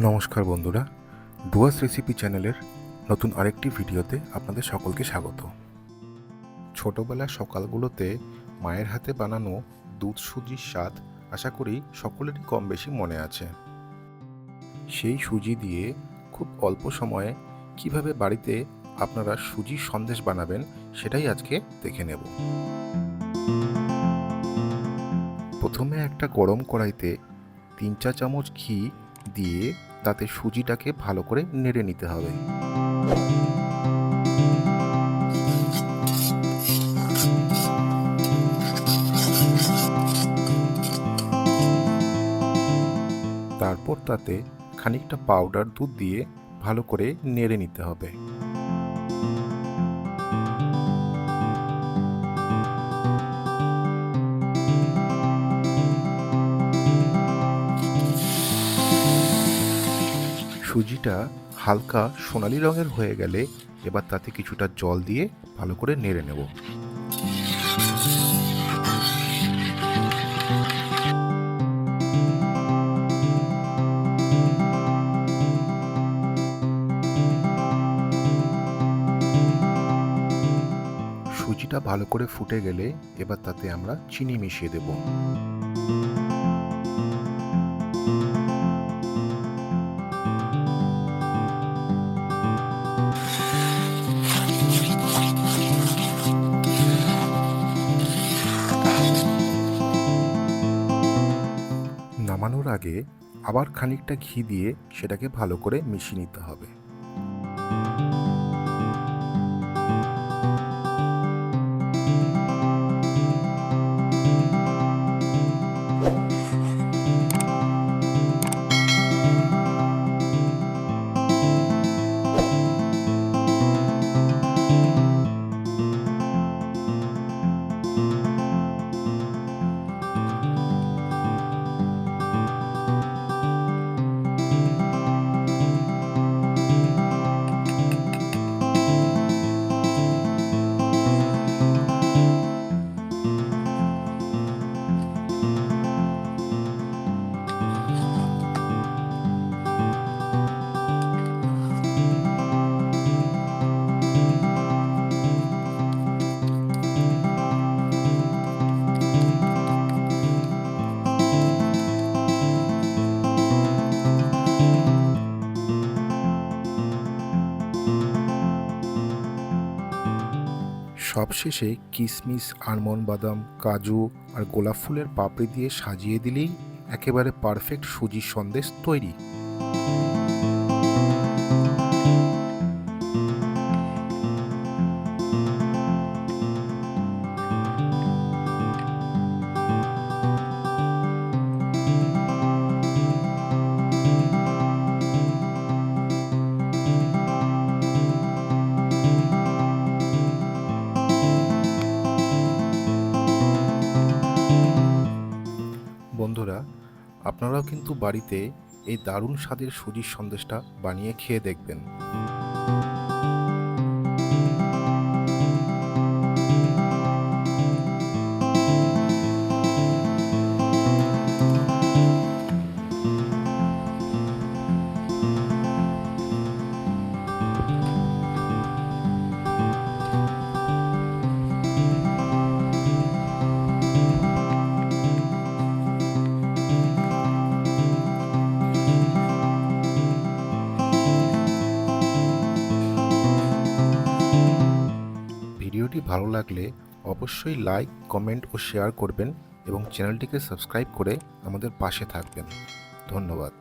নমস্কার বন্ধুরা, ডুয়াস রেসিপি চ্যানেলের নতুন আরেকটি ভিডিওতে আপনাদের সকলকে স্বাগত। ছোটবেলার সকালগুলোতে মায়ের হাতে বানানো দুধ সুজির স্বাদ আশা করি সকলেরই কম বেশি মনে আছে। সেই সুজি দিয়ে খুব অল্প সময়ে কিভাবে বাড়িতে আপনারা সুজির সন্দেশ বানাবেন সেটাই আজকে দেখে নেব। প্রথমে একটা গরম কড়াইতে 3-4 চামচ ঘি দিয়ে তাতে সুজিটাকে ভালো করে নেড়ে নিতে হবে। তারপর তাতে খানিকটা পাউডার দুধ দিয়ে ভালো করে নেড়ে নিতে হবে। সুজিটা হালকা সোনালি রঙের হয়ে গেলে এবার তাতে কিছুটা জল দিয়ে ভালো করে নেড়ে নেব। সুজিটা ভালো করে ফুটে গেলে এবার তাতে আমরা চিনি মিশিয়ে দেব। নামানোর আগে আবার খানিকটা ঘি দিয়ে সেটাকে ভালো করে মিশিয়ে নিতে হবে। সবশেষে কিশমিশ, আলমন্ড, বাদাম, কাজু আর গোলাপ ফুলের পাপড়ি দিয়ে সাজিয়ে দিলেই একেবারে পারফেক্ট সুজির সন্দেশ তৈরি। বন্ধুরা, আপনারাও কিন্তু বাড়িতে এই দারুণ স্বাদের সুজির সন্দেশটা বানিয়ে খেয়ে দেখবেন। ভিডিওটি ভালো লাগলে অবশ্যই লাইক, কমেন্ট ও শেয়ার করবেন এবং চ্যানেলটিকে সাবস্ক্রাইব করে আমাদের পাশে থাকবেন। ধন্যবাদ।